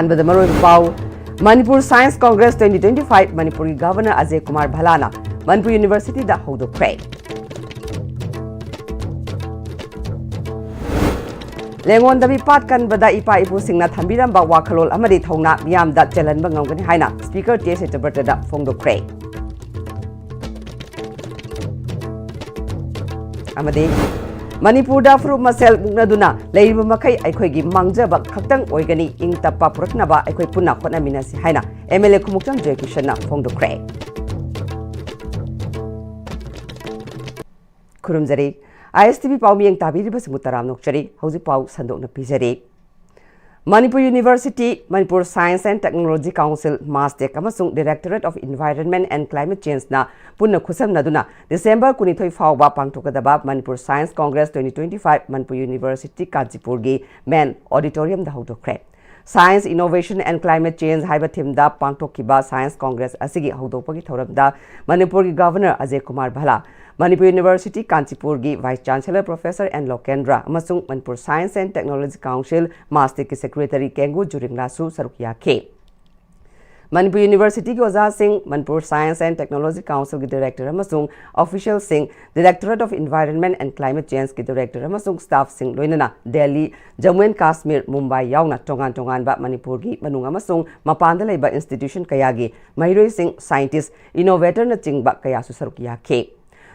अहानबद मरोय pav Manipur Science Congress 2025 Manipuri Governor Ajay Kumar Bhalana Manipur University da hodokre. Lengon dabi pat kan bada ipa ipu singna thambiram ba wakhalol amadi thongna miyam da chalan ba ngawgani haina Speaker T.S. Etabrata da phongdokre. Amadi Manipur da fru masel mugnaduna leiba makai aikhoigi mangjaba khaktang oigani ing tappa puraknaba aikhoi punna khotna minasi haina MLA Khumukcham Joykishana phongdokre. Kurumjari ISTV Pm-Istv tabiri basmutaram nokchari hauji pau sandokna pijari. Manipur University, Manipur Science and Technology Council, Mastek amasung Directorate of Environment and Climate Change na punna khusam naduna December 23 fawba pangthokadaba Manipur Science Congress 2025 Manipur University Kanchipur gi main auditorium da hodokre. Science, Innovation and Climate Change haiba theme da pangthokkiba Science Congress asigi hodopagi thoramda Manipur gi Governor Ajay Kumar Bhala, Manipur University Kanchipur gi Vice Chancellor Professor N. Lokendra amasung Manipur Science and Technology Council Mastek ki Secretary Kengu Juringlasu sarukya ke. Manipur University ki Oza Singh, Manipur Science and Technology Council ki Director amasung Official Singh, Directorate of Environment and Climate Change ki Director amasung Staff Singh loinana Delhi, Jammu and Kashmir, Mumbai yauna tongan ba Manipur gi manung amasung mapanda leiba institution kaya gi mahiroi sing scientist innovator na chingba kaya su sarukya ke.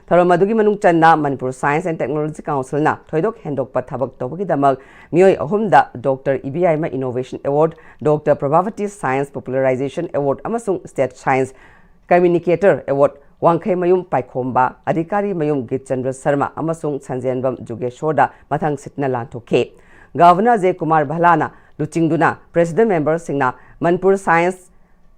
Tharamadughi manung channa Manipur Science and Technology Council na thoidok hendok pathabak tobagi damak mioi ahumda Dr. EBI Innovation Award, Dr. Prabhavati Science Popularization Award amasung State Science Communicator Award Wangkhai Mayum Paikhomba Adhikari Mayum Gitchandra Sharma amasung Sanjenbam Jugeshorda mathang sitna lanthoke. Governor Ajay Kumar Bhalana luchingduna President Member Singna Manipur Science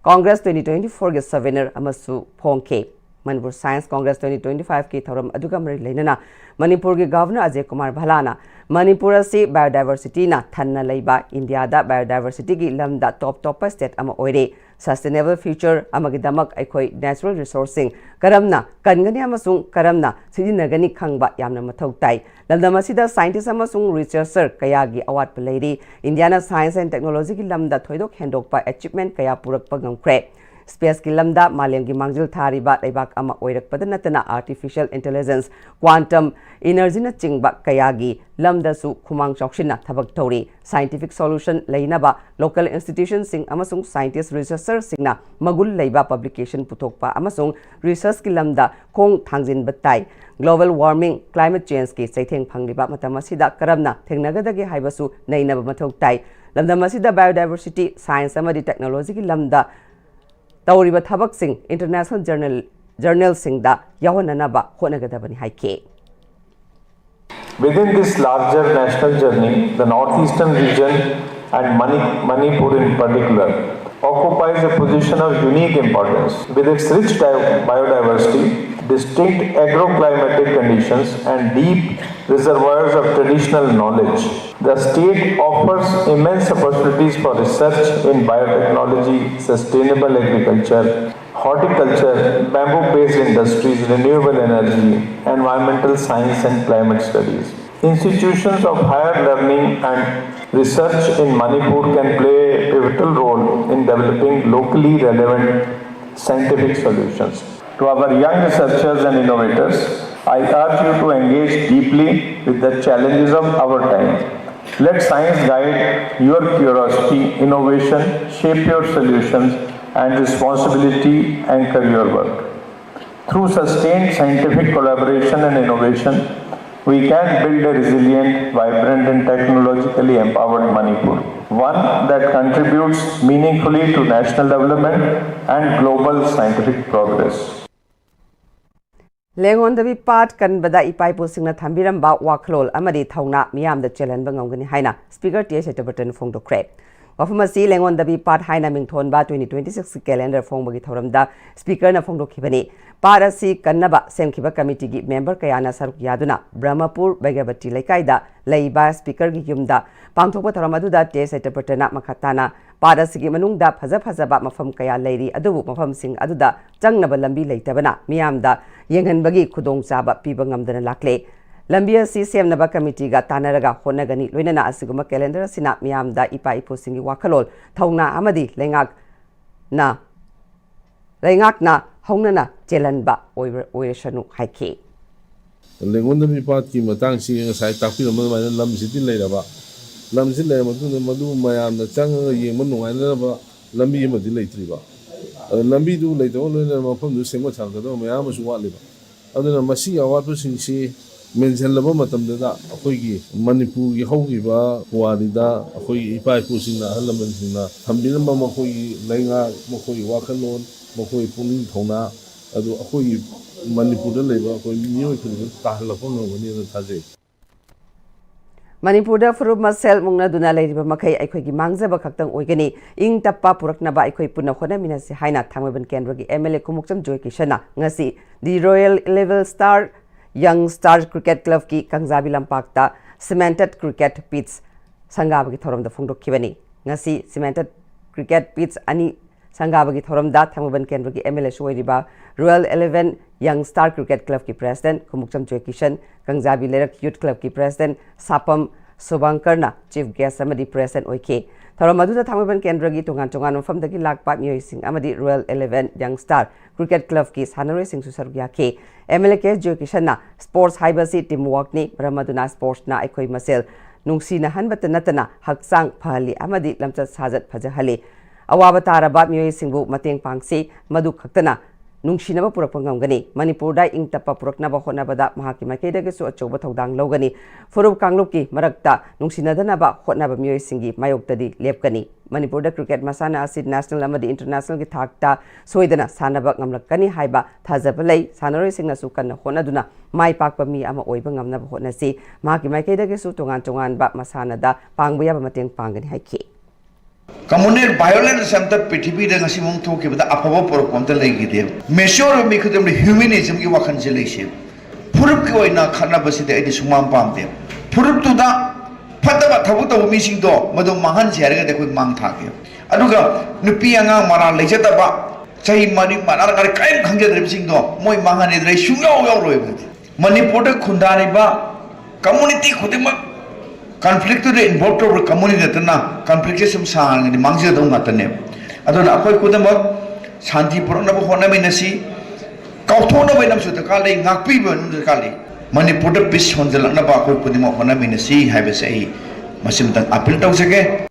Congress 2024 ge souvenir amasu phongke. Manipur Science Congress 2025 ki thoram aduga mari leinana Manipur gi Governor Ajay Kumar Bhalana Manipur si biodiversity na thanna leiba India da biodiversity gi lamda top state ama oire sustainable future amagi damak aikhoi natural resourcing karamna kangani amasung karamna sidinagani khangba yamna mathau tai lamda masida scientist amasung researcher kaya gi award palairi Indiana Science and Technology gi lamda thoidok hendokpa achievement kaya purakpa ngamkre. Space ki lamda malem gi mangjil thariba leibak ama oirakpada natana artificial intelligence quantum energy na chingba kaya gi lamda su khumang chokshina thabak thori scientific solution leinaba local institutions sing amasung scientist researcher singna magul leiba publication puthokpa amasung research ki lamda khong thangjin batai global warming climate change ki chaitheng phangliba matamasida karamna thengnagadagi haibasu neinaba mathok tai lamda masida biodiversity science amadi technology ki lamda Tauriba Thabak Singh International Journal Singh da yawananaba honagadabani haike. Within this larger national journey, the northeastern region and Manipur in particular occupies a position of unique importance. With its rich biodiversity, distinct agroclimatic conditions and deep reservoirs of traditional knowledge, the state offers immense opportunities for research in biotechnology, sustainable agriculture, horticulture, bamboo-based industries, renewable energy, environmental science and climate studies. Institutions of higher learning and research in Manipur can play a pivotal role in developing locally relevant scientific solutions. To our young researchers and innovators, I urge you to engage deeply with the challenges of our time. Let science guide your curiosity, innovation, shape your solutions, and responsibility anchor your work. Through sustained scientific collaboration and innovation, we can build a resilient, vibrant, and technologically empowered Manipur, one that contributes meaningfully to national development and global scientific progress. Lengon dabi pat kan bada ipai posingna thambiram ba wakhlol amadi thauna miyam da chelan ba ngawgani haina Speaker T.S. Etabrata phongdokre. Wafamasi lengon dabi pat haina mingthon ba 2026 calendar phongbagi thoramda Speaker na phongdokhibani. Parasi kannaba semkhiba committee gi member kayana saruk yaduna Brahmapur Bagabati Laikaida leiba Speaker gi yumda pangthokpa thoramadu T.S. Etabrata na makhatana Parasigi manungda phajaba mafam kaya leiri adubu mafam sing aduda changnaba lambi leitabana miyamda yenghanbagi khudong chaba piba ngamdana lakle lambi asi semnaba committee ga tanaraga honagani loinana asiguma calendar sina miyamda ipa iposingi wakalol thauna amadi lengak na haunana chelanba oirashanu haike lengon da pat ki matang si sai takpi lam lam sitin leiraba lam sin le madu mayam na chang yeng man nungai na ba lambi ma di leitriba lambi du leito loina mafam du sengwa chang da mayam su wa leba aduna masi awat pu sing si mention laba matam da akoi gi manipur gi hogi ba wadi da akoi ipai pu sing na halaman sing na thambin ma ma khoi lenga ma khoi wakalon ma khoi puning thona adu akoi Manipur da leba akoi mioi khuri ta halapon no ni da thaje Manipur da furup masel mungna duna leiriba makai aikoi gi mangjaba khaktang oigani ing tappa puraknaba aikoi punna khona minasi haina thangmaban kendra gi MLA kumukcham joy kishana ngasi the Royal Level Star Young Star Cricket Club ki Kangzabi Lampakta cemented cricket pitch sangaba gi thoram da phungdok khibani ngasi cemented cricket pitch ani sangaba gi thoram da thangmaban kendra gi MLA shoiriba Royal 11 Young Star Cricket Club ki President Kumukcham Joy Kishan Kangzabi Lerak Youth Club ki President Sapam Subankarna Chief Guest amadi President oike thoram aduda thangmaban kendra gi tongan mafam dagi lakpa mioi sing amadi Royal 11 Young Star Cricket Club ki sanaroi sing su sarugya ke MLA ke Joy Kishan na sports haibasi teamwork ni ramaduna sports na aikoi masel nungsi na hanbata natana haksang phali amadi lamchat sajat phajahali awaba taraba mioi singbu mateng pangsi madu khaktana nungsinaba purakpa ngamgani Manipur da ing tappa puraknaba hotnabada mahaki maikaidagi su achoba thodang logani furup kanglupki marakta nungsinadana hotnaba mioi singi mayoktadi lepkani Manipur da cricket masana asi national amadi international ki thakta soidana sanaba ngamlakkani haiba thajaba lei sanaroi singna su kanna honaduna mai pakpa mi ama oiba ngamnaba hotnasi mahaki maikaidagi su tongan ba masana da pangbuya ba mateng pangani haiki Communal violence samta PTP da ngasi mong thoke bada afaba por komta legi de measure mi khudam humanism ki wakhan je leise furup ki oina khana basi de edi sumam pam de furup tu da fataba thabu to mi sing do madu mahan se arga de koi mang tha ke aduga nupi anga mara leijata ba chai mani manar gar kai khangje de sing do moi mahan e dre sungyo yo roi Manipur da khunda ni ba community khudima conflict to the involved over community that na conflict some sang ni mangje dong atane adona akoi kudama shanti purna bo hona minasi kauthona bainam su ta kale ngakpi ban kale Manipur da peace honjal na ba akoi kudima hona minasi haibe sei masim tan appeal taw sake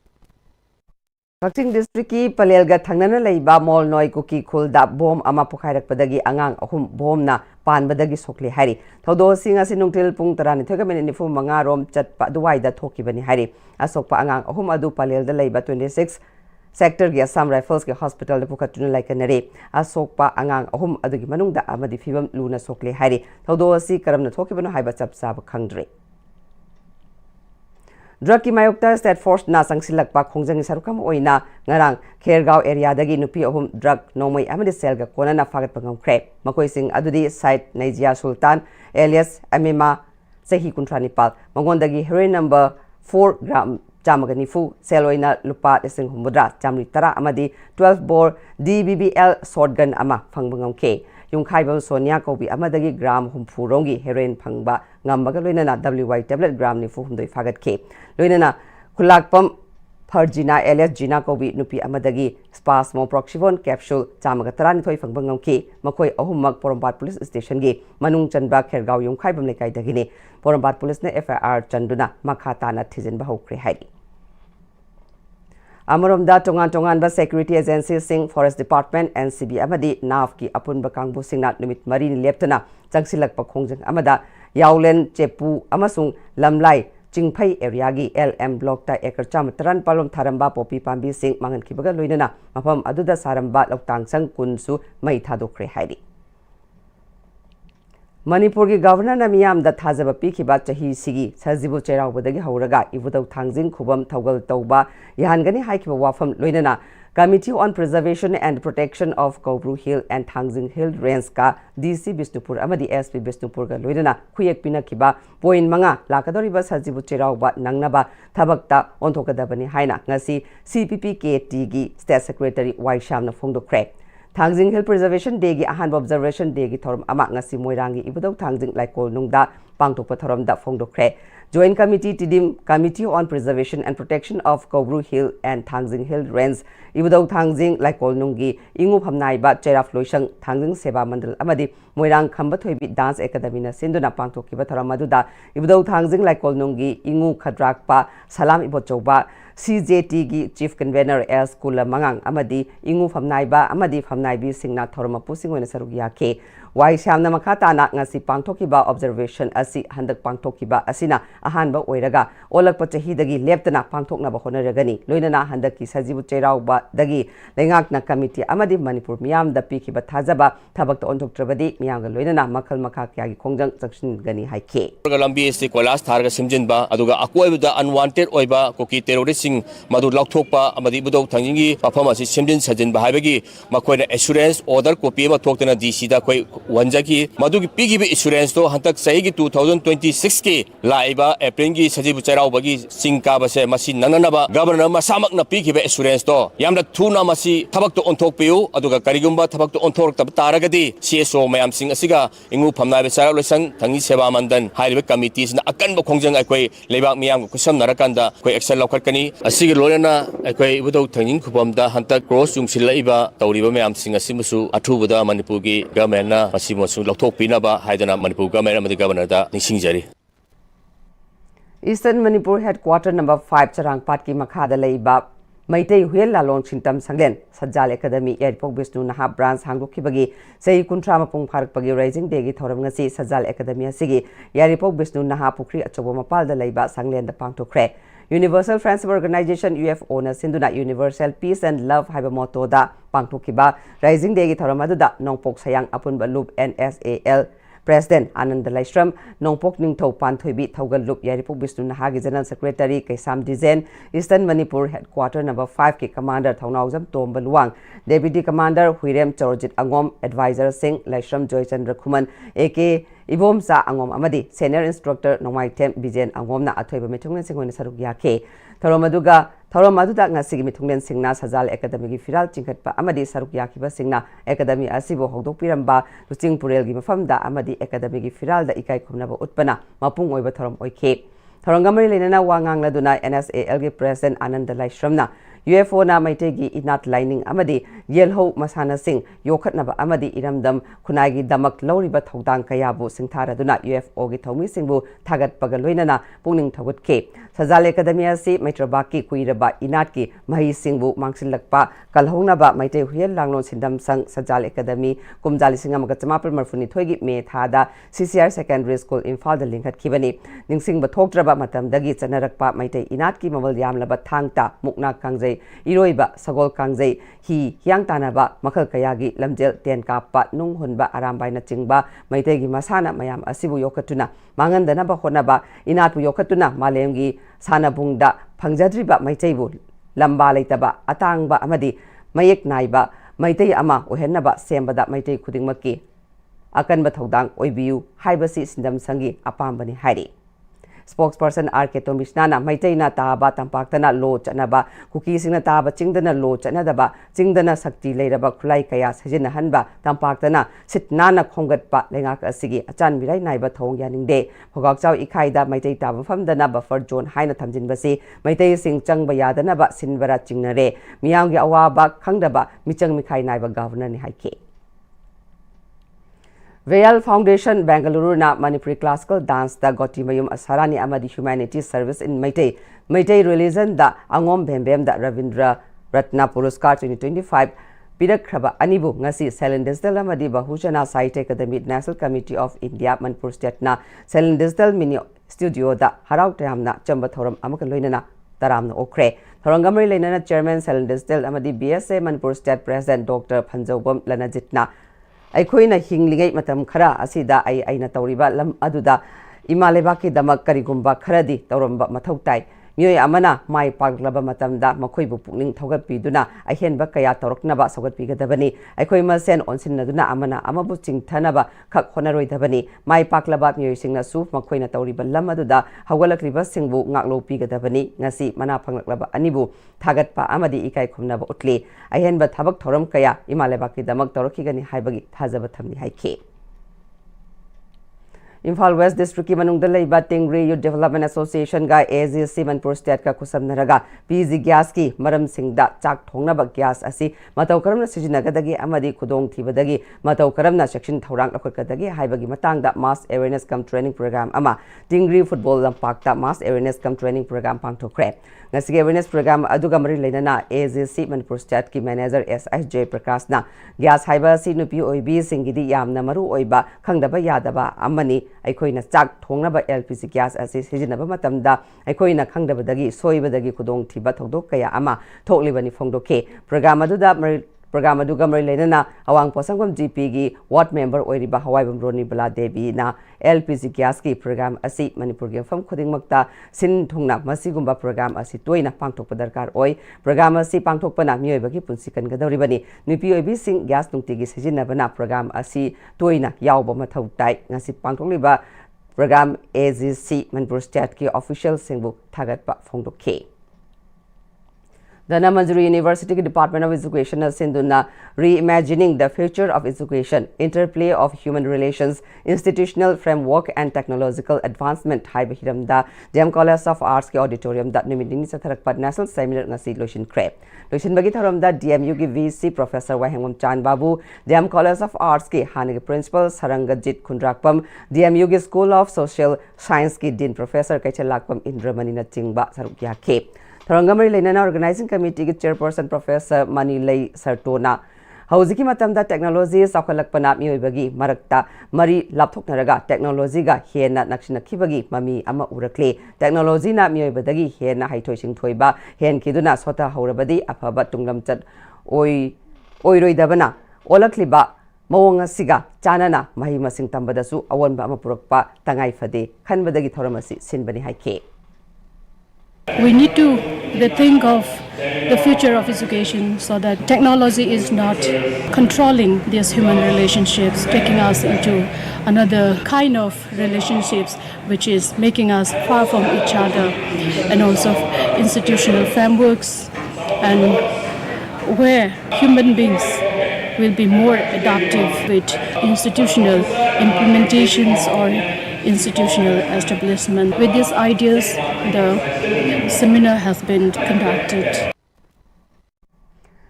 Kaching district ki Palelga thangnana leiba mol noi kuki khulda bom ama pukhairakpadagi angang ahum bom na panbadagi sokli hari thodo singa sinungtil pung tarani thogamen ni fu manga rom chatpa duwai da thokibani hari asokpa angang ahum adu Palelda leiba 26 sector gi Assam Rifles ki hospital de pukatuna laikanare asokpa angang ahum adugi manungda amadi fibam luna sokli hari thodo si karamna thokibano haiba chapsa khangdre Drug ki mayokta state force na sangsilakpa khongjang sarukam oina ngarang Khergaon area dagi nupi ahum drug nomai amadi selga kona na fagat pangam kre makoi sing adudi site Naijia Sultan alias Amima Sehi Kuntranipal mangon dagi heroin number 4 gram jamagani fu seloina lupa desing humudra jamri tara amadi 12 bore DBBL shotgun ama phangbangam ke Yungkhaibam Sonia Kobi amadagi gram humfurongi heroin phangba ngambaga loinana WY tablet gram ni fu humdoi fagat ke loinana khulakpam Farjina alias Gina Kobi nupi amadagi spasmo proxivon capsule chamaga tarani thoi phangbangam ke makoi ahummak Porombat police station gi manung chanba Khergaon Yungkhaibam lekai dagini Porombat police ne FIR chanduna makhata na thijin ba hokre hai Amoromda tongan ba security agency sing forest department NCB amadi NAF ki apun ba kangbu singna numit mari ni leptana changsilak pa khongjang amada yaulen chepu amasung lamlai chingphai area gi LM block ta ekar chamataran palom tharamba popi pambi sing mangan kibaga loinana mafam aduda saramba loktang sang kunsu mai thadokre hairi Manipur ki governor na miyam da thajaba pikhiba chahi sigi sajibu cheraubadagi hauraga ibudau thangjing khubam thogal tauba yahangani haikiba wafam loinana Committee on Preservation and Protection of Kobru Hill and Thangjing Hill Range ka DC Bisnupur amadi SP Bisnupur ga loinana khuyek pinakiba point manga lakadoriba sajibu cherauba nangnaba thabakta onthokadabani haina ngasi CPP-KT gi State Secretary Waishamna phongdokre Thangjing Hill Preservation Day gi ahan observation day gi thorum ama ngasi moirangi ibudau thangjing laikol nungda pangtokpa thoramda phongdokre Joint Committee Tidim Committee on Preservation and Protection of Kobru Hill and Thangjing Hill Range Ibudau Thangjing Laikol Nungi Ingu Phamnai ba Cheraf Loisang Thangjing Seba Mandal Amadi Moirang Khamba Thoibi Dance Academy na Sinduna Pangtokiba Tharamaduda Ibudau Thangjing Laikol Nungi Ingu Khadrakpa Salam Ibochoba CJT gi Chief Convener S Kula Mangang Amadi Ingu Phamnai ba Amadi Phamnai bi Singna Thorama Pusing Wena Sarugia ke Wai Shamna Makata na ngasi pangtokiba observation asi handak pangtokiba asina ahanba oiraga olak pachahi dagi leptana pangtokna ba honaragani loinana handaki sajibu cheirau ba dagi lengak na committee amadi Manipur miyam da pikiba thajaba thabak to onthoktrabadi miyam ga loinana makal makha kya gi khongjang chakshin gani haike lambi esti kolas tharga simjinba aduga akoibuda unwanted oiba koki terrorist sing madu laukthokpa amadi budau thangingi pafam asi simjin sajinba haibagi makoina assurance order copy ma thoktana DC da koi Wanjaki Maduki Pigi Insurance to Hantak Saigi 2026 ki Laiba Apringi Sajibu Cherau Bagi Singkabase Masi Nananaba Governor Masamak na Pigi Insurance to Yamda Tuna Masi Tabak to Ontok Piu Aduga Karigumba Tabak to Ontok Taragadi CSO Mayam Sing Asiga Ingu Pamna Besara Lesang Tangi Seba Mandan Highway Committees na Akan Bokongjang Akwe Lebak Miam Kusam Narakanda Kwe Excel Lokakani Asigi Lorena Akwe Ibudo Tanging Kupamda Hantak Cross Yung Silaiba Tauriba Mayam Sing Asimusu Atubuda Manipugi Gamena Eastern Manipur Headquarter number 5 Charangpat ki Makhada Leiba Maitei Huel Lalong Chintam Sanglen Sajal Academy Airport Bisnu Naha branch Hangukibagi Sei Kuntra Mapung Park Pagi Rising Day Thoram Ngasi Sajal Academy Sigi Yaripok Bisnu Naha Pukri Achobo Mapal da Leiba Sanglen da Pangtokre Universal Friendship Organization UFO na Sinduna Universal Peace and Love haiba motto da pangtokiba Rising Day gi thoramadu Nongpok Sayang Apunba Loop NSAL President Anand Laishram Nongpok Ningtho Panthoibi Thogal Loop Yaripok Bisnu Nahagi General Secretary Kaisam Dizen Eastern Manipur Headquarter number 5 ki Commander Thaunaujam Tomba Luang Deputy Commander Huirem Chorjit Angom Advisor Singh Laishram Joy Chandra Khuman AK Ibom Sa Angom Amadi Senior Instructor Nongmai Tem Bijen Angom na Athoiba Mithunglen Singone Saruk Yake Thoromaduda Ngasigi Mithunglen Singna Sajal Academy gi Firal Chingkhatpa Amadi Saruk Yakiba Singna Academy Asibo Hogdok Piramba Luching Purel gi Mafamda Amadi Academy gi Firal da Ikai Khumnaba Utpana Mapung Oiba Thorom Oike Thorongamari Lenana Wangang Laduna NSAL gi President Anand Laishramna UFO na Maitegi Inat Lining Amadi Yelho Masana Singh Yokhatnaba Amadi Iramdam Kunagi Damak Loriba Thodang Kayabu Singtharaduna UFO gi Thomi Singbu Thagat Pagaloinana Pungning Thawatke Sajal Academy asi Maitrabaki Kuiraba Inatki Mahi Singbu Mangsilakpa Kalhongnaba Maite Huel Langlon Sindam Sang Sajal Academy Kumjali Singam Gatsamapal Marfuni Thoigi Me Thada CCR Secondary School Imphal da Lingkhat Kibani Ningsing Bathoktraba Matam Dagi Chanarakpa Maite Inatki Mamal Yamlaba Thangta Mukna Kangjai Iroiba Sagol Kangjai Hi Hyang Tanaba Makal Kayagi Lamjel Ten Kapa Nung Hunba Arambai na Chingba Maitegi Masana Mayam Asibu Yokatuna Mangandanaba Honaba Inatbu Yokatuna Malemgi Sana Bungda Pangjadriba Maiteibu Lamba Laitaba Atangba Amadi Mayek Naiba Maitei Ama Ohenaba Sembada Maitei Kudingmaki Akanba Thodang Oibiu Haibasi Sindam Sangi Apambani Hari Spokesperson R.K. Tomishnana Maitena Taba Tampaktana Lo Chanaba Kuki Singna Taba Chingdana Lo Chanadaba Chingdana Sakti Lairaba Kulai Kaya Sajina Hanba Tampaktana Sitnana Kongatpa Lengak Asigi Achan Virai Naiba Thong Yaning De Hogak Chau Ikaida Maitei Taba Famdana Buffer John Haina Tamjin Basi Maitei Sing Chang Bayadanaba Sinbara Chingnare Miyangi Awaba Kangdaba Michang Mikai Naiba Governor Ni Haike Vayal Foundation Bengaluru na Manipuri Classical Dance da Goti Mayum Asarani Amadi Humanities Service in Maitei Religion da Angom Bembem da Ravindra Ratna Puruskar 2025 Pidakraba Anibu Ngasi Selen Digital Amadi Bahujana Site Academy National Committee of India Manipur State na Selen Digital Mini Studio da Harau Tamna Chamba Thoram Amakaloinana Taramna Okre Thorangamari Lenana Chairman Selen Digital Amadi BSA Manipur State President Dr. Panjobam Lanajitna Aikoina Hinglingay Matam Kara Asida Aina Tauriba Lam Aduda Imalebaki Damak Karigumba Karadi Tauramba Matautai Mioy Amana Mai Paglaba Matamda Makoibu Puning Togat Piduna Ahen Bakaya Toroknaba Sogat Pigadabani Aikoima Sen Onsin Naduna Amana Amabuching Tanaba Kak Honaroi Dabani Mai Paklaba Mioy Singna Suf Makoina Tauriba Lamaduda Hawalak Riba Singbu Ngaklo Pigadabani Ngasi Mana Panglaba Anibu Tagat Pa Amadi Ikai Kumnaba Utli Ahen Bat Habak Toram Kaya Imalebaki Damak Torokigani Haibagi Tazabatamni Haike Imphal West District ki manungda leiba Tingri Youth Development Association ga AGC Manipur State ka kusamnaraga PG gas ki maram singda chak thongnaba gas asi matau karamna sijinagadagi amadi khudong thibadagi matau karamna section thorang lakhotkadagi haibagi matangda mass awareness cum training program ama Tingri football lampakta mass awareness cum training program pangthokre ngasi awareness program aduga mari leinana AGC Manipur State ki manager SSJ Prakash na gas haiba si nupi oibi singidi yamna maru oiba khangdaba yadaba amani ꯑꯩꯈꯣꯏꯅ ꯆꯥꯛ ꯊꯣꯡꯅꯕ LPG gas ꯑꯁꯤ ꯁꯤꯖꯤꯟꯅꯕ ꯃꯇꯝꯗ ꯑꯩꯈꯣꯏꯅ ꯈꯪꯗꯕꯗꯒꯤ ꯁꯣꯏꯕꯗꯒꯤ ꯈꯨꯗꯣꯡꯊꯤꯕ ꯊꯧꯗꯣꯛ ꯀꯌꯥ ꯑꯃ ꯊꯣꯛꯂꯤꯕꯅꯤ ꯐꯣꯡꯗꯣꯛꯈꯤ program aduga mari leinana awang posangam GP gi ward member oiriba hawaibam Roni Bala Devi na LPG gas ki program asi Manipur gi fam khudingmakta sin thungna masigumba program asi toina pangthokpa darkar oi program asi pangthokpana mioiba gi punsi kangadoribani nupi oibi sing gas tungti gi sijinabana program asi toina yawba mathau tai ngasi pangthokliba program AGC Manipur State ki official singbu thagatpa phongdokhe The Manipur University Department of Education has Sinduna reimagining the future of education, interplay of human relations, institutional framework and technological advancement. Haibahiramda Dem College of Arts ke auditorium that Nimidini Satharakpat National Seminar ngasi Lotion Crep. Lotion Bagitharamda DMU ki VC Professor Wahengam Chan Babu, Dem College of Arts ke Hanig Principal Sarangajit Kundrakpam, DMU ki School of Social Science ki Dean Professor Kaichalakpam Indramani Nachingba Sarukya Ke. Tharangamari Leinana Organizing Committee ki Chairperson Professor Manilei Sartona Hauziki matamda technology sakhalakpana mioibagi marakta mari lapthoknaraga technology ga hena nakshinakibagi mami ama urakle technology na mioibadagi hena haithoising thoiba hen kiduna sota haurabadi afaba tunglamchat oiroidabana olakliba mawanga siga chanana mahi masing tambadasu awonba ama purakpa tangai fade khanbadagi thoramasi sinbani haike. We need to think of the future of education so that technology is not controlling these human relationships, taking us into another kind of relationships which is making us far from each other, and also institutional frameworks and where human beings will be more adaptive with institutional implementations or institutional establishment. With these ideas, the seminar has been conducted.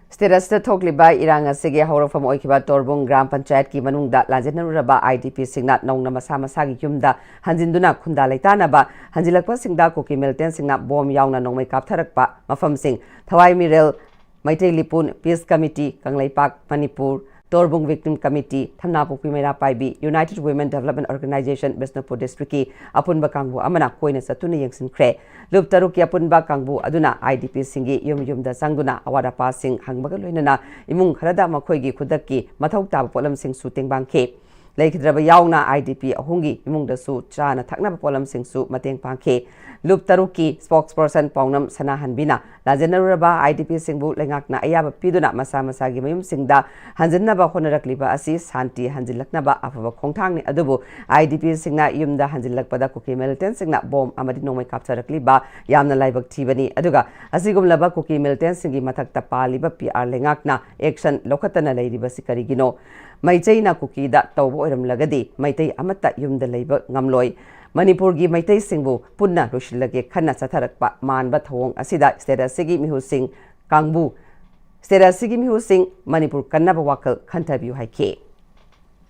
State Thokliba Iranga Sige Horofam Oikiba Torbung Gram Panchayat ki manungda Lanjanaraba IDP Singnat Nongna Masama Sagi Yumda Hanjinduna Kunda Laitanaba Hanjilakpa Singda Koki Milton Singna Bom Yauna Nongmai Kaptarakpa Mafam Sing Thawai Mirel Maitei Lipun Peace Committee Kanglaipak Manipur Torbung Victim Committee, Thamnapopi Mera Paibi, United Women Development Organization, Bisnupur District, Apunba Kangbu, Amana, Koina Satuna Yangsin Kre, Lup Taruki Apunba Kangbu, Aduna, IDP Singi, Yum da Sanguna, Awada Passing, Hangbagaluna, Imung Harada Makoigi, Kudaki, Matauta, Polam Sing Suting Banke, Lake Draba Yauna, IDP, Ahungi, Imung da Su, Chana, Takna Polam Sing Su, Mateng Panke, Lup Taruki, spokesperson Paunam Sanahan Bina, Lajanaraba, IDP Singbu, Lengakna, Ayaba Piduna, Masama Sagi, Mayum Singda, Hanjanaba Honarakliba Assis, Hanti, Hanjilaknaba, Afava Kongtang, Adubu, IDP Singna, Yumda, Hanjilakpada, Cookie Milton, Singna, Bomb, Amadino, Kaptarakliba, Yamna Laibak Tibani, Aduga, Asigum Laba, Cookie Milton, Singi Matakta Paliba, PR Lengakna, Action, Lokatana Lady Basikarigino, Maitena Cookie, that Tobo Lagadi, Maite Amata, Yumda Labor, Ngamloy. Manipur gi Maitai Singbu Punna Rushilage Khana Satharakpa Manba Thong Asida State Sigi Mihu Singh Kangbu State Sigi Mihu Singh Manipur Kannaba Wakal Khantabiu Haike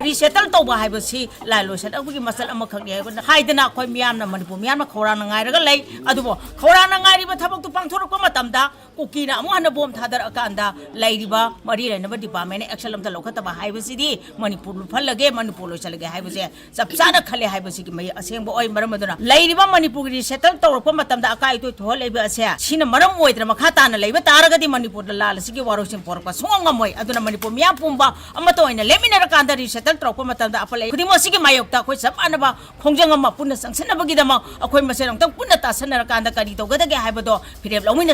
Resettle tauba haibasi lailo set abugi masal ama khakni haibana haidana khoi miyamna Manipur miyamna khorana ngairaga lei adubo khorana ngairiba thabak tu pangthorokpa matamda kukina amu hana bom thadar akanda lairiba mari lainaba department action amta lokhataba haibasi di Manipur phallage Manipur loisalage haibase sapsana khale haibasi ki mai asengbo oi maram aduna lairiba Manipur ri settle tawrokpa matamda akai to thol leiba ase sina maram oidra makha na leiba taraga di Manipur lal sigi warosing porpa songam moi aduna Manipur miyam pumba amato ina lemina rakanda ri Traupa matamda apalai kudi mosigi mayokta khoi sab anaba khongjang ama punna sangsanabagi dama akhoi maserang tang punna tasanarkanda kari tawgadage haibado fireb lawmina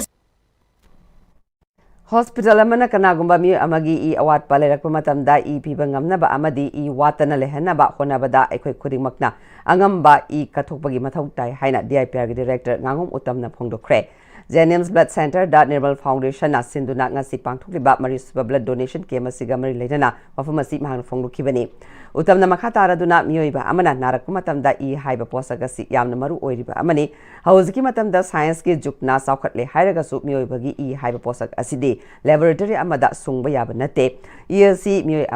Hospital amana kanagumba mi amagi I awat palerakpa matamda I piba ngamnaba amadi I watana lehanaba honabada aikhoi khudingmakna angamba I kathokpagi mathau tai haina DIPR gi director ngangom utamna phongdokre Jenims Blood Center da Nirmal Foundation na sinduna ngasi pangthokliba marisuba blood donation came asiga mari leidana mafam asi mahang phonglukhibani utamna makha taraduna mioiba amana narak matamda I haiba posaga si yamna maru oiriba amani hauziki matamda science ki jukna saukhatle hairaga su mioibagi I haiba posak asidi laboratory amada sungba yaba nate ELC mioi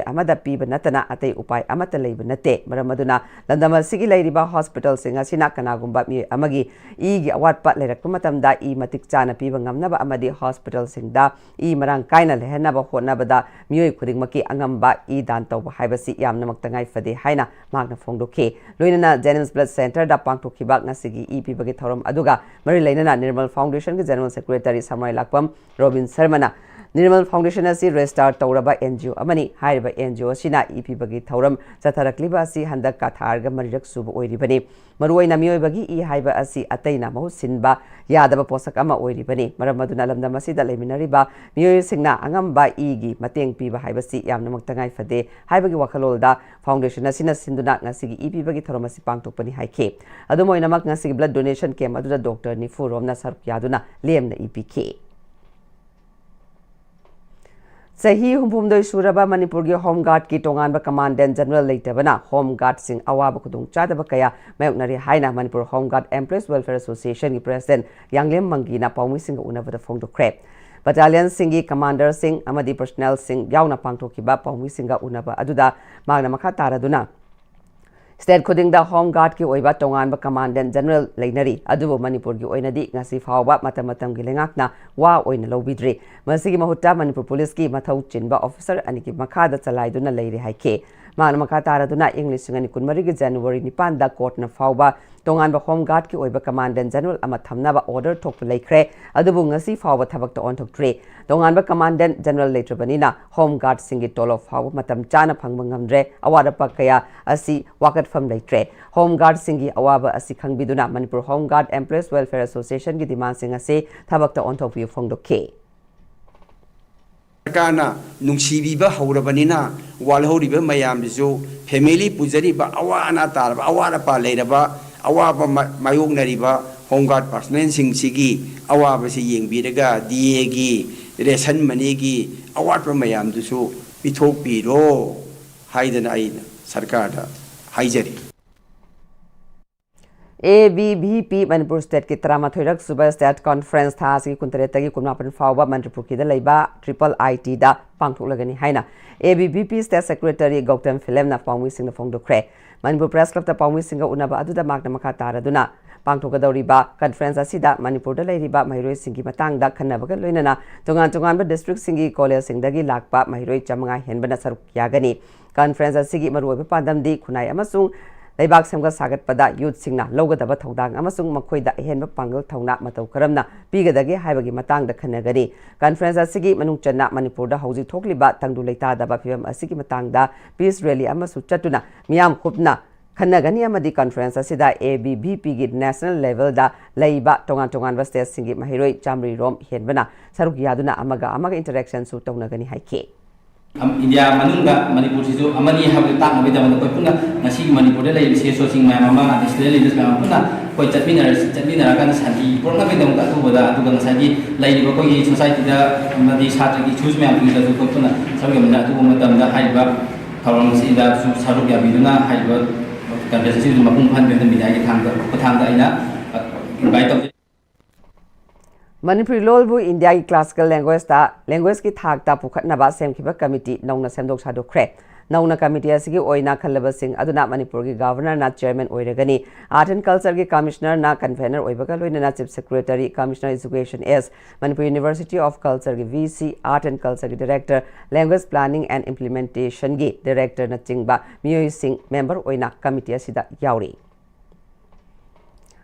amada piba natana atei upai amata leiba nate maramaduna landama sigi leiriba hospital singa sina kanagumba mioi amagi igi awatpa leirak matamda I matik chana piba ngamnaba amadi hospital singda I marang kaina lehenaba honabada mioi khudingmaki angamba I dan tawba haibasi yamna maktangai fade haina magna phongdoke loinana Jenims Blood Center da pangtokhiba ngasigi I pibagi thoram aduga mari leinana Nirmal Foundation ki General Secretary Samrai Lakpam Robin Sharmana Nirmal Foundation asi restart tauraba NGO amani haiba NGO sina ipibagi thauram chatharakliba asi handak ka tharga marirak suba oiribani maruaina mioibagi I haiba asi ataina mahu sinba yadaba posak ama oiribani maramaduna lamdam asida leminariba mioi singna angamba igi mateng piba haibasi yamna maktangai fade haibagi wakhalolda foundation asina sinduna ngasigi ipibagi thauram asi pangtokpani haike adumoina mak ngasigi blood donation camp aduda Dr. Nifu Romna saruk yaduna lemna IPK Sahi humpumdoi suraba Manipur gi Home Guard ki tongan ba Commandant General leitabana Home Guard sing awaba kudung chadaba kaya mayoknari haina Manipur Home Guard Employees Welfare Association ki President Yanglem Mangina Paumi Singh unabada phongdo krep Battalion Singi Commander Singh amadi Personnel Singh yauna pangthokiba Paumi Singha unaba aduda magna makha taraduna State Kudingda Home Guard ki oiba tongan ba Commandant General leinari adubo Manipur gi oinadi ngasi fawba matam gi lengakna wa oina lobidri masigi mahutta Manipur Police ki mathau chinba officer aniki makhada chalaiduna leire haike magna makha taraduna English ngani kunmari gi January 9 da court na fawba tongan ba Home Guard ki oiba Commandant General ama thamnaba order thok laikre adubu ngasi fawba thabak ta on thok tre tongan ba Commandant General leitrabanina Home Guard singi tolo fawba matam chana phangba ngamdre awada pakaya asi wakat from leitre Home Guard singi awaba asi khangbiduna Manipur Home Guard Employees Welfare Association ki demand singa se thabak ta on thok pi phongdoke Kana nungsibiba haurabanina walhoriba mayamdisu family pujariba awana tarba awara pa leiraba awaba mayongnariba Home Guard personnel singsi awaba si yengbiraga diegi ration money gi awatpa mayamdisu pithok piro haidana aina sarkarda haijari ABVP Manipur State ki Tramathoirak Suba State Conference tha si kuntaretagi kunmapan fawba Manipur ki da leiba triple IT da pangthoklagani haina ABVP State Secretary Gautam Philem na Paumi Singh na phongdokre Manipur Press Club ta Paumi Singh unaba aduda magna makha taraduna pangthokadoriba conference asida Manipur da leiriba mairoi singi matangda khannabaga loinana tongan ba district singi college singdagi lakpa mairoi chamanga henbana saruk yagani conference asigi maruobe pandamdi khunai amasung Laibak Semga Sagat Pada Youth Singna Logadaba Todang Amasung Makoida Henba Pangal Tona Matau Karamna Bigadagi Habagi Matang the Kanagari Conference Asigi Manukchana Manipur da Hausi Tokliba Tangdu Leta da Bapim Asigi Matangda Peace Rally Amasu Chatuna Miam Kupna Kanagani Amadi Conference Asida ABVP Git National Level da Laiba Tongan Vastes Singi Mahiroi Chamri Rom Henbana Saruk Yaduna Amaga Interaction Su Tonagani Haike India Manunga Manipur situ amani habis tak nabi zaman kau pun nasi Manipur dia lagi sesuatu sing mama Israel itu sekarang pun kau chatbina kan santi pun nabi zaman kau tu boda tu kan santi lagi kau ini society dah mati saat lagi choose memang kita tu kau pun sahaja mana tu macam dah haiba kalau mesti dah sahaja yang biduna haiba kan biasa tu macam pun benda bida yang tangga ina baik Manipuri Lolbu India ki classical language ki thak ta pukhat na ba sem khiba committee nauna semdok sadu kre nauna committee asigi oina khalaba sing aduna Manipur ki governor na chairman oiragani art and culture ki commissioner na convener oibaga loina na chief secretary commissioner education is Manipur University of Culture ki VC art and culture ki director language planning and implementation ki director na chingba Miyoi Singh member oina committee asida yauri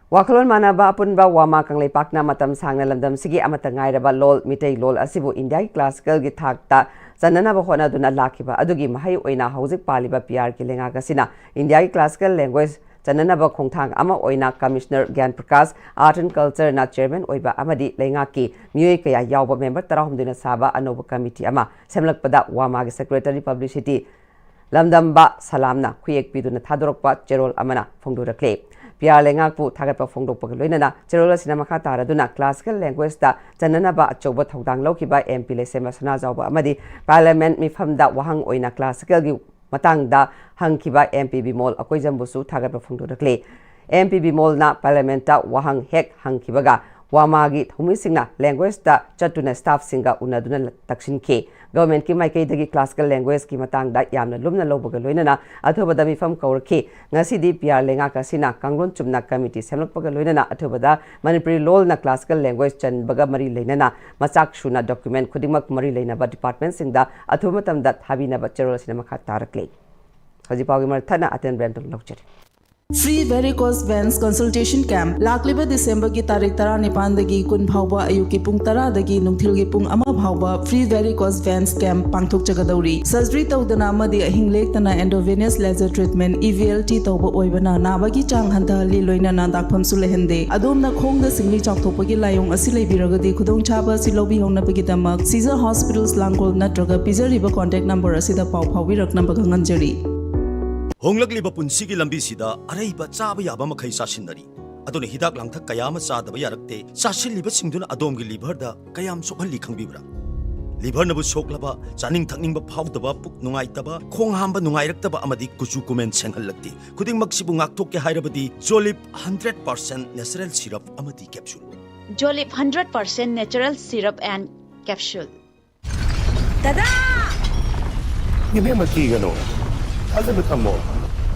Wakalon manaba apunba wama kanglay pakna matam sangna lamdam sige amata ngairaba lol mitay lol asibu India classical gi thakta sanana ba hona duna lakiba adugi mahay oina haujik paliba PR ki lenga kasina India classical language sanana ba khongthang ama oina commissioner Gyan Prakash art and culture na chairman oiba amadi lenga ki miyoi kaya yawba member tarahum dina saba anoba committee ama semlakpada wama gi secretary publicity lamdamba salamna khuyek piduna thadorokpa cherol amana phongdurakle PR lengakpu thagatpa phongdokpa loinana cherola sina makha taraduna classical language da chananaba achouba thodang lokiba MP lesema sana jawba amadi parliament mifamda wahang oina classical gi matangda hangkiba MP bimol akoi jambusu thagatpa phongdokle MP bimol na parliament da wahang hek hangkibaga wamagi thomisingna language da chatuna staff singa unaduna taksin ke government ki mai dagi classical language ki matang da yamna lumna lobaga loinana athobada mifam kaurki ngasi di PR lenga kasina kanglon chumna committee semlokpaga loinana athobada manipuri lol na classical language chan baga mari leinana machak shuna document khudingmak mari leinaba department singda athomatam da thabina ba cherol sinema kha tarakle haji pawgi mar thana aten brand lokchari Free varicose veins consultation camp lakliba December ki tarik tara nipan dagi kun bhawba ayuki pung tara dagi nungthil gi pung ama bhawba free varicose veins camp pangthok chagadauri surgery tawdana amadi ahing lektana endovenous laser treatment EVLT tawba oibana nabagi chang hanta li loina na dakpham sulehende adomna khongda singli chakthopagi layong asi leibiragadi khudong chaba silobi hongna pagi damak Caesar Hospitals Langkol natraga pizariba contact number asida paw phawi rakna baganganjari Honglakliba punsigi lambi sida araiba chaba yaba makhai sasinari aduna hidak langthak kayama chadaba yarakte sasilliba singduna adomgi liver da kayam sokhalli khangbibra liver nabu soklaba chaning thakningba phawdaba puk nungaitaba khong hamba nungairaktaba amadi kuchu kumen senghallakti khuding maksibu ngakthokke hairabadi Jolip 100% natural syrup amadi capsule Jolip 100% natural syrup and capsule Tada Give him a key, you know. Other become more.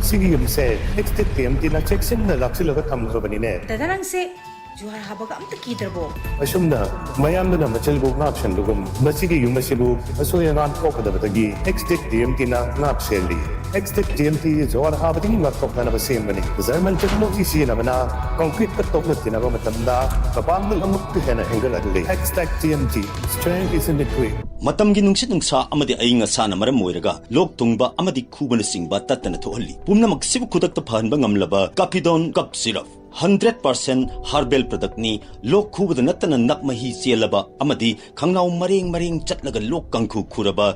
Sige yung say, next time tina-check sin na laksilaga tamgo ba ni ne? Tadarang se juhar habaga amta kiderbo. Asum na, mayam na machalbog na option dugum. Masige yung masilbog, aso yung antok da batagi. Next time tina-napseli. Next time juhar habating matok na nabasim ba ni? Zaman technology siya na na concrete katok na tinaba matanda. Kapag nalamok na hanggang adli. Next TMT, strength is in the quick. Matamgi nungsit nungsa amadi ayinga sana maram moiraga lok tungba amadi kubana singba tatana thohalli pumna magsibu khudakta phanba ngamlaba Capidon cup syrup 100% herbal product ni lok khubada natana nakmahi chelaba amadi khangnaw mareng chatlaga lok kangkhu khuraba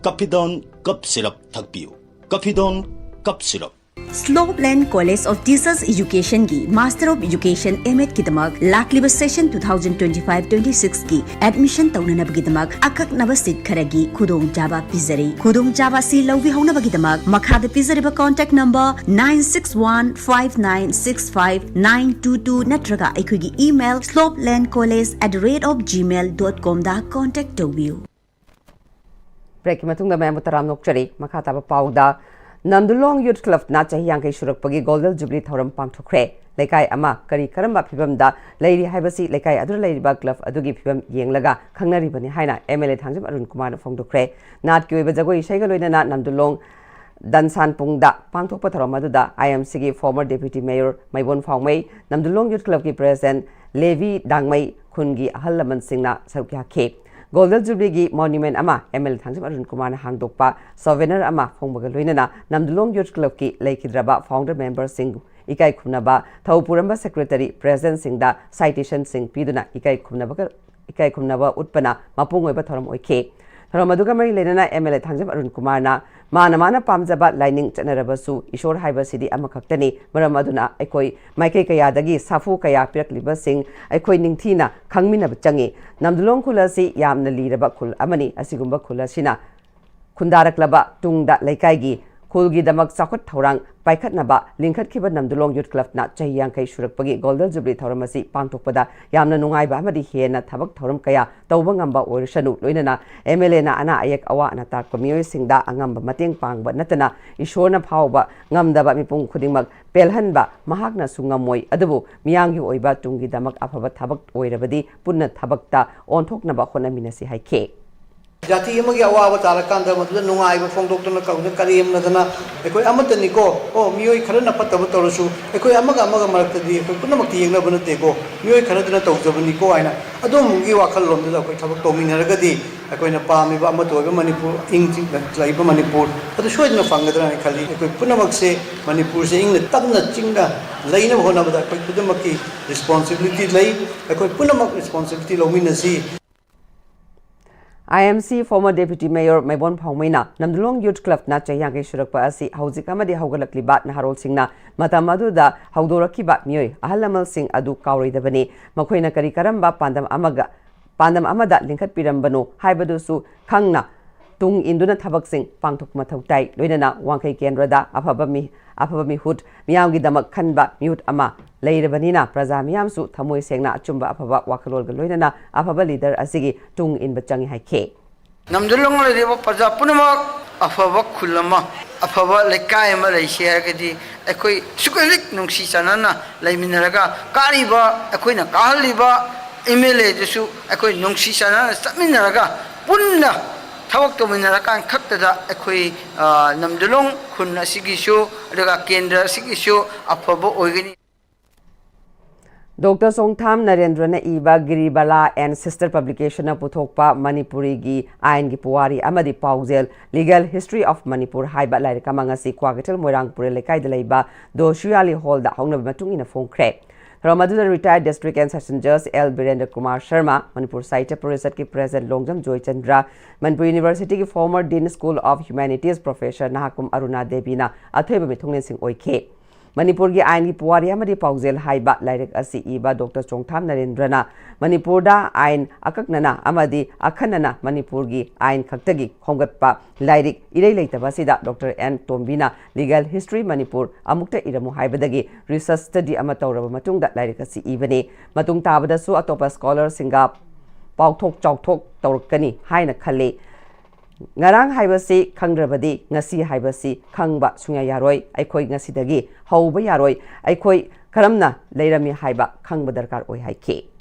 Capidon cup syrup thakpiu Capidon cup syrup Slopeland College of Teachers Education की Master of Education M.Ed की दमाग लाखलिब session 2025-26 की admission तौननब की दमाग अकक नब seat खरगी खुदोंग जाबा पिजरी खुदोंग जाबा सी लौवी होनब की दमाग मखाद पिजरीब कांटेक्ट नंबर 9615965922 नत्रगा अखुगी ईमेल slopelandcollege@gmail.com दा कांटेक्ट तौबियु ब्रेक की मतुंग दा मैं मुतराम नोकचरी मखा ताबा पाउदा Namdulong Youth Club na chahi yang kai shurak pagi Golden Jubilee thoram pangthokre lekai ama kari karamba phibam da leiri haibasi lekai adur leiri ba club adugi phibam yenglaga khangnari bani haina MLA thangjam Arun Kumar na phongdokre nat ki oiba jagoi isai ga loina na Namdulong Dansan Pungda pangthokpa thoram aduda IMC gi former deputy mayor Maibon Phongmei Namdulong Youth Club ki president Levi Dangmei khungi ahal laman singna sarukya khe Golden Jubilee gi monument ama ML thangjam Arun Kumar na hangdokpa souvenir ama phongbaga loinana Namdulong Youth Club ki leikidraba founder member sing ikai khumnaba Thaupuramba secretary president singda citation sing piduna ikai khumnaba utpana mapung oiba thoram oikhe thoram aduga mai leinana ML thangjam Arun Kumar na mana pamjaba lining chanarabasu ishor haiba sidi ama khaktani maram aduna aikoi maikei kaya dagi safu kaya pirakliba sing aikoi ningthina khangminaba changi Namdulong khulasi yamna liraba khul amani asigumba khulasina khundaraklaba tungda laikai gi khulgi damak chakot thorang paikhatnaba lingkhatkhiba Namdulong Youth Club na chahi yangkai shurakpagi Golden Jubilee thoramasi pangthokpada yamna nungaiba amadi hena thabak thoram kaya tawba ngamba oirshanu loinana MLA na ana ayek awa na takpa miyoi singda angamba mateng pangba natana ishorna phawba ngamdaba mipung khudingmak pelhanba mahakna sungamoi adubu miyangi oiba tungi damak afaba thabak oirabadi punna thabakta onthoknaba honaminasi haike Jati yang magi awal taala kan dah maksudnya nungai befong doktor nak kau kali yang nadana, ekoi amat ni ko, oh mioi kerana dapat tahu tahu su, ekoi amaga marak tadi, ekoi pun nak tiang nak benar teko, mioi kerana tu nak tahu jawab ni ko aina, aduh mungkin wakal lom tu ekoi thabak tahu minyak lagi, ekoi nak paham iba amat tu iba Manipur, English nak iba Manipur, aduh suai nak faham kadang kali, ekoi pun nak se Manipur se English tak nak cingga, lain nak bahana betul, ekoi pun nak responsibility lain, ekoi pun nak responsibility lomin nasi. IMC former Deputy Mayor Maibon Phongmaina Namdulong Youth Club na chayang kay surakpa asi hauzik amadi haugalakliba na harol singna matam aduda haudorakiba miyoi ahalamal sing adu kawridabani makoina kari karamba pandam amada lingkat pirambano haibadu khangna tung induna thabak sing pangthok mathautai loinana wangkai kendrada afaba mi hut miyamgi damak khanba mihut ama leirabanina praja miyamsu thamoi sengna achumba afaba wakalol ga loinana afaba leader asigi tung in bachangi haike namdulong leriba praja punamak afaba khulama afaba lekai ma leise hargadi ekoi sukelik nungsi sanana leiminaraga kariba ekoina kahaliba MLA desu ekoi nungsi sanana saminaraga punna thawak to minarakan khaktada ekoi namdulong khun asigishu daga kendra asigishu afaba oigani Dr. Songtham Narendra Iba Giribala and sister publication of Puthokpa Manipuri gi Ain gi Puwari Amadi Paujel Legal History of Manipur Haiba Lairika Mangasi Kwagatel Moirangpur Lekai Delaiba Do Shuyali Hall da Hongna Matung in a phone crack. Ramaduna retired district and session judge L. Birendra Kumar Sharma, Manipur Site Parisat ki President Longjam Joy Chandra, Manipur University ki former Dean School of Humanities Professor Nahakum Aruna Devina, Athweba Mithunglen Singh Oike. Manipur gi Ain gi Puwari amadi Paujel Haiba Lairik asi iba Dr. Songtham Narendrana Manipur da Ain akaknana amadi akhanana Manipur gi Ain khaktagi khongatpa Lairik irei leitabasida Dr. N. Tombina Legal History Manipur amukta iramu haibadagi research study ama tawraba matungda Lairik asi ibane matung tabada su atopa scholar singa pauthok chauthok tawrkani haina khale ngarang haibasi khangrabadi ngasi haibasi khangba sunya yaroi aikoi ngasi dagi hauba yaroi aikoi karamna leirami haiba khangba darkar oi haike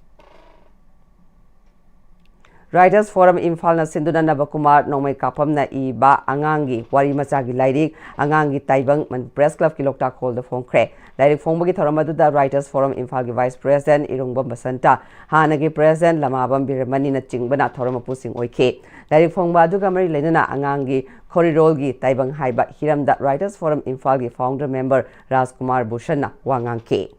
Writers Forum Imphal na Sinduna Nabakumar Nomai Kapam na iba angangi wari machagi lairik angangi taibang man press club ki lokta call the phone crack lairik phongbagi thoramadu da Writers Forum Imphal gi Vice President Irungbam Basanta hanagi President Lamabam Birmani na chingbana thoramapu sing oike lairik phongba aduga mari leinana angangi Khorirol gi taibang haiba hiramda Writers Forum Imphal gi founder member Rajkumar Bhushan wangangke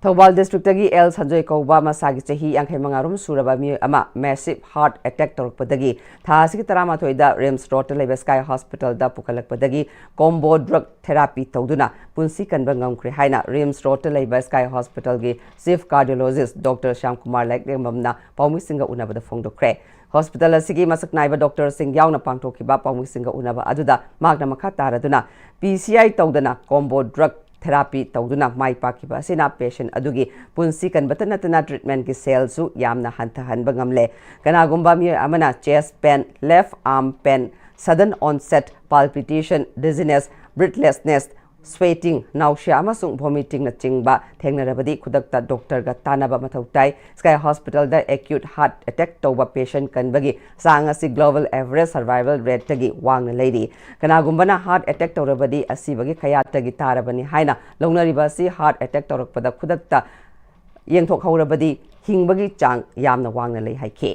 Thobal district tagi El Sanjoy Kauba masagi chahi angkai mangarum suraba mi ama massive heart attack torpadagi thasigi tarama thoida Rims Road leba Sky Hospital da pukalakpadagi combo drug therapy tawduna punsi kanba ngamkre haina Rims Road leba Sky Hospital gi chief cardiologist Dr. Shyam Kumar Lekdemamna Paumi Singa unabada phongdokre Hospital asigi masak naiba Dr. Singh yauna pangthokiba Paumi Singa unaba aduda magna makha taraduna PCI tawdana combo drug therapy tawduna mai pakiba asina patient adugi punsi kan batana treatment ki cells su yamna hantahan bangamle kanagumba mi amana chest pain left arm pain sudden onset palpitation dizziness breathlessness sweating nausea amasung vomiting na chingba thengnarabadi khudakta doctor ga tanaba mathautai Sky Hospital da acute heart attack tawba patient kanbagi sangasi global average survival rate tagi wangna leidi kanagumbana heart attack tawrabadi asibagi khayatagi tarabani haina longnariba si heart attack tawrakpada khudakta yengthok haurabadi hingbagi chang yamna wangna lei haike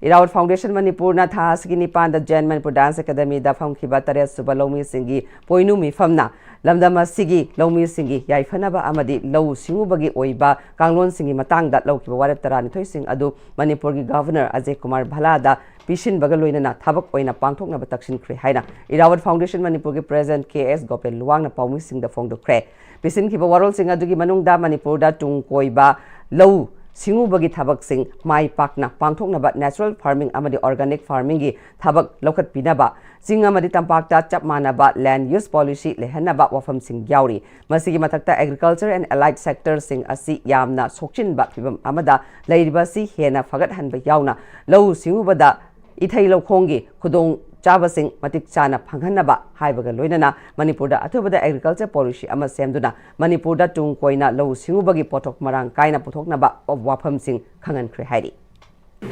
Irawat Foundation Manipur na thasgi nipan da Jain Manipur Dance Academy da phangkhiba tare suba lomi singi poinu mi famna lamdama sigi lomi singi yaifanaba amadi low singubagi oiba kanglon singi matang da lawkiba warep tarani thoi sing adu Manipur gi Governor Ajay Kumar Bhala da pishin bagaloina na thabak oina pangthokna ba taksin khre haina Irawat Foundation Manipur gi President KS Gopel Luwang na paumi sing da phong do khre pishin khiba warol sing adu gi manung da Manipur da tung koiba low Singubagi thabak sing mai pakna pangthokna ba natural farming amadi organic farming gi thabak lokat pinaba sing amadi tampakta chapmana ba land use policy lehana ba wafam sing yauri masigi mathakta agriculture and allied sector sing asi yamna sokchin ba phibam amada leiriba si hena fagat han ba yauna lau singubada ithai lokhongi khudong Chabasing matik chana phanghanaba haibaga loinana Manipurda athubada agriculture policy ama semduna Manipurda tung koina lo singubagi potok marang kaina puthoknaba of wafam sing khangan khre hairi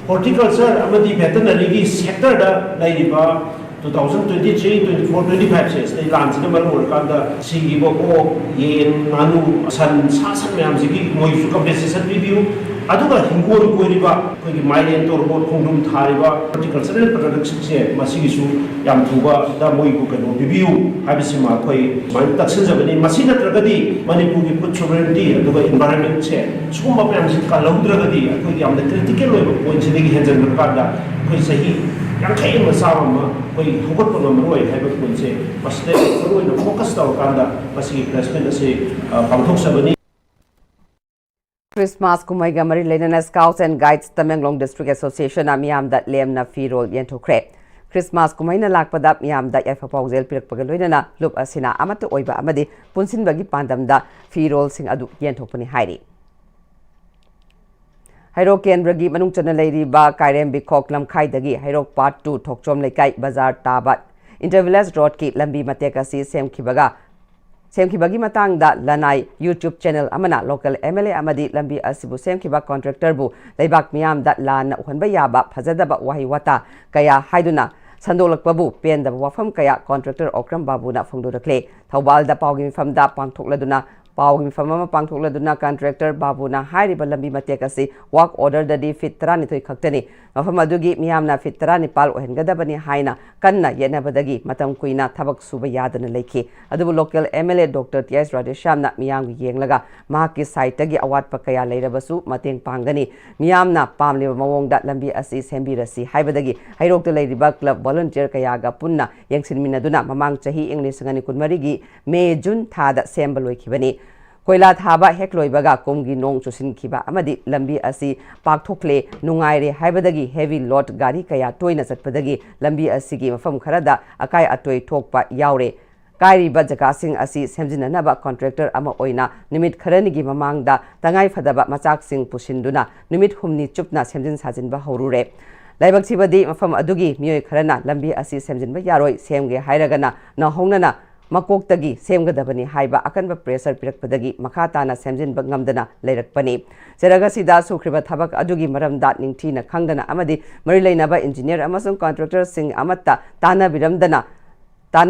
Horticulture amadi veterinary gi sector da lairiba 2023, 24, 25 से इस launch के मर मोर कांदा सिंगी बको ये नानू सन सासन में हम सिंगी मोई सुका बेसिसन रिव्यू अदुगा हिंगोल कोइरिबा कोई माइलेन तोरबो खोंडुम थारिबा हॉर्टिकल्चरल प्रोडक्ट्स से मसिगिसु याम थुबा दा मोई को कनो रिव्यू हाबिसिमा कोई मान तक्सन जबनी मसि नत्रगदी मणिपुर की फूड सोवरेनिटी अदुगा एनवायरनमेंट से सुमा मैम से कालौद्रगदी कोई याम क्रिटिकल ओइबा पॉइंट से देगी हेंजन कादा कोई सही यांखै मसाम कोई होगत को नंबर है पॉइंट से मसले कोई फोकस तौ कादा मसि प्लेसमेंट से पांथोक सबनी Christmas kumaiga mari lenana Scouts and Guides Tamenglong District Association amiam da lemna firol yenthokre Christmas kumaina lakpada miam da yafa paujel pirakpaga loinana lup asina amata oiba amadi punsinbagi pandam da firol sing adu yenthokpani hairi Hairok Kendragi manung chana leiri ba Kairem Bikok lamkhai dagi Hairok Part 2 Thokchom Lekai Bazar Tabat Intervillage Road ki lambi mateka si semkhibaga Semkibagi matang da lanai YouTube channel amana local MLA amadi lambi asibu semkiba contractor bu leibak miam da lan uhonba yaba phajadaba wahi wata kaya haiduna sandolakpa bu penda wafam kaya contractor Okram Babu na phongdorakle Thobal da pawgi mifam da pangthokladuna pawgi mifam ama pangthokladuna contractor Babu na hairiba lambi matekasi work order da di fit 32 khaktani mafam adugi miam na fit 94 ohengadabani haina kanna yenabadagi matam kuina thabak suba yadana leikhi adubu local MLA Dr. T.S. Radesham na miyam yenglaga mahaki site gi awat pa kaya leirabasu mateng pangani miyam na pamliba mawong da lambi asi sembirasi haibadagi hairok to leiriba club volunteer kaya ga punna yengsin minaduna mamang chahi English ngani kunmari gi May June thada sembaloi khibani Koila thaba hekloibaga komgi nong chusin khiba amadi lambi asi pakthokle nungaire haibadagi heavy load gari kaya toina chatpadagi lambi asi gi mafam kharada akai atoi thokpa yaure kairi ba jaga sing asi semjinana ba contractor ama oina nimit kharani gi mamangda tangai phadaba machak sing pusinduna nimit humni chupna semjin sajin ba horure laibak chibadi mafam adugi miyoi kharana lambi asi semjin ba yaroi semge hairagana na hongnana Makoktagi semgadabani haiba akanba pressure pirakpadagi makhatana semjinba ngamdana leirakpani Seragasi da sukriba thabak adugi maramda ningthina khangdana amadi marilainaba engineer amasung contractor sing amatta tana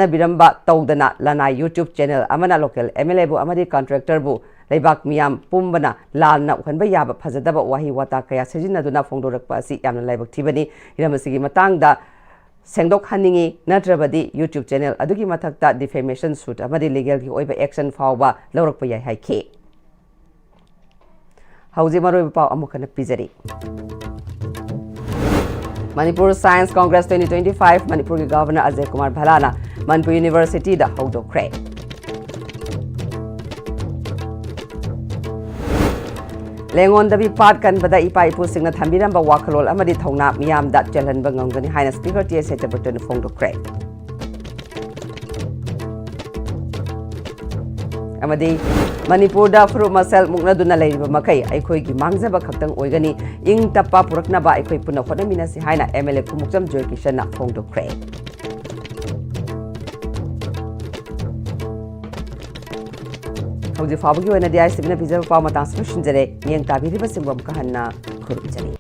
biramba tawdana lana YouTube channel amana local MLA bu amadi contractor bu leibak miyam pumbana lalna ukhanba yaba phajadaba wahi wata kaya sejinaduna phongdorakpa asi yamna laibak thibani hiramasigi matangda Sengdok haningi natrabadi YouTube channel adugi mathakta defamation suit amadi legal ki oiba action fawba lawrakpa yai haike Hauji maroi paw amukana pizari Manipur Science Congress 2025 Manipur ki Governor Ajay Kumar Bhalana Manipur University da hawdokre Lengon dabi part kan bada ipa ipu singna thambiram ba wakhalol amadi thongna miyam da chalhan ba ngangani haina speaker TS Setabatan phongdokre amadi Manipur da furu masal mukna duna leiba makai aikoi gi mangjaba khaktang oigani ing tappa purakna ba aikoi puna khonamina si haina MLA kumukjam Joy Kishan na phongdokre Hauji fabagi wana di ISTV na pizza pa matang solution jare niang tabiri ba simbam kahanna khurub jare